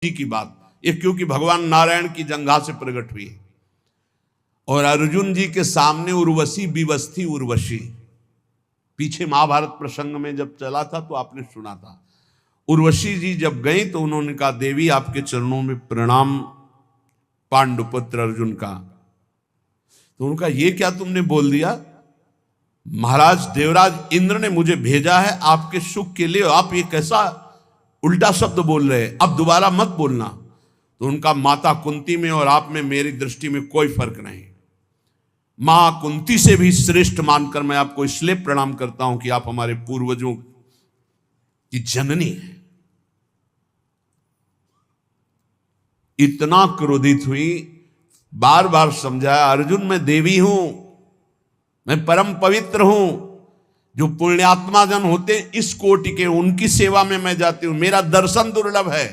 जी की बात, ये क्योंकि भगवान नारायण की जंघा से प्रकट हुई है। और अर्जुन जी के सामने उर्वशी विवस्थी उर्वशी, पीछे महाभारत प्रसंग में जब चला था तो आपने सुना था। उर्वशी जी जब गई तो उन्होंने कहा, देवी आपके चरणों में प्रणाम पांडुपुत्र अर्जुन का। तो उनका ये क्या तुमने बोल दिया? महाराज देवराज इंद्र ने मुझे भेजा है आपके सुख के लिए, आप ये कैसा उल्टा शब्द बोल रहे हैं, अब दोबारा मत बोलना। तो उनका माता कुंती में और आप में मेरी दृष्टि में कोई फर्क नहीं। मां कुंती से भी श्रेष्ठ मानकर मैं आपको इसलिए प्रणाम करता हूं कि आप हमारे पूर्वजों की जननी है। इतना क्रोधित हुई, बार बार समझाया, अर्जुन मैं देवी हूं, मैं परम पवित्र हूं। जो पुण्यात्मा जन होते इस कोटि के, उनकी सेवा में मैं जाती हूं। मेरा दर्शन दुर्लभ है,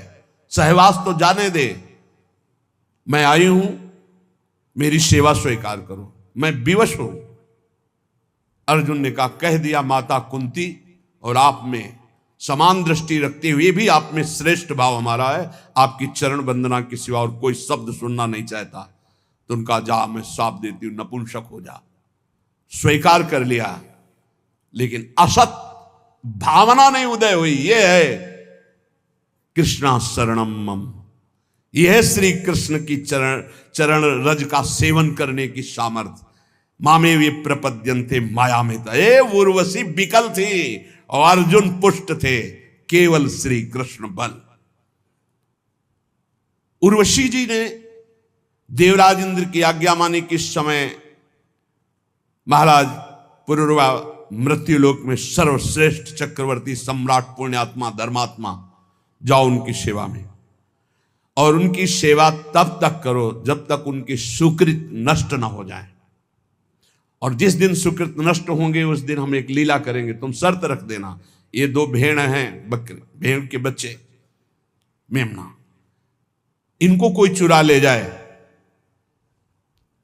सहवास तो जाने दे। मैं आई हूं, मेरी सेवा स्वीकार करो, मैं विवश हूं। अर्जुन ने कहा, कह दिया माता कुंती और आप में समान दृष्टि रखते हुए भी आप में श्रेष्ठ भाव हमारा है। आपकी चरण वंदना के सिवा और कोई शब्द सुनना नहीं चाहता। तो उनका, जा मैं साप देती हूं, नपुंसक हो जा। स्वीकार कर लिया, लेकिन असत भावना नहीं उदय हुई। यह है कृष्णा शरणम मम, यह है श्री कृष्ण की चरण रज का सेवन करने की सामर्थ्य। मामे वे प्रपद्यन्ते माया में था। उर्वशी विकल थी और अर्जुन पुष्ट थे, केवल श्री कृष्ण बल। उर्वशी जी ने देवराज इंद्र की आज्ञा मानी। किस समय? महाराज पुरुरवा मृत्युलोक में सर्वश्रेष्ठ चक्रवर्ती सम्राट पुण्यात्मा धर्मात्मा, जाओ उनकी सेवा में। और उनकी सेवा तब तक करो जब तक उनके सुकृत नष्ट ना हो जाए। और जिस दिन सुकृत नष्ट होंगे उस दिन हम एक लीला करेंगे। तुम शर्त रख देना, ये 2 भेड़ हैं, बकरे, भेड़ के बच्चे, मेमना, इनको कोई चुरा ले जाए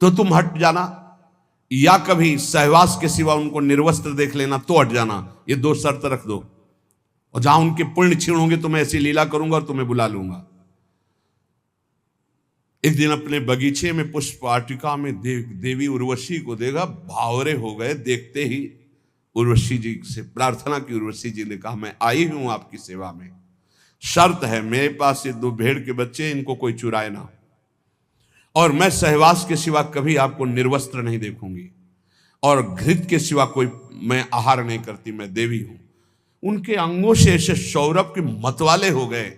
तो तुम हट जाना, या कभी सहवास के सिवा उनको निर्वस्त्र देख लेना तो हट जाना। ये 2 शर्त रख दो, और जहां उनके पुण्य क्षीण होंगे तो मैं ऐसी लीला करूंगा और तुम्हें बुला लूंगा। एक दिन अपने बगीचे में पुष्प वाटिका में देवी उर्वशी को देखा, भावरे हो गए। देखते ही उर्वशी जी से प्रार्थना की। उर्वशी जी ने कहा, मैं आई हूं आपकी सेवा में, शर्त है मेरे पास ये 2 भेड़ के बच्चे, इनको कोई चुराए ना, और मैं सहवास के सिवा कभी आपको निर्वस्त्र नहीं देखूंगी, और घृत के सिवा कोई मैं आहार नहीं करती, मैं देवी हूं। उनके अंगों से ऐसे सौरभ के मतवाले हो गए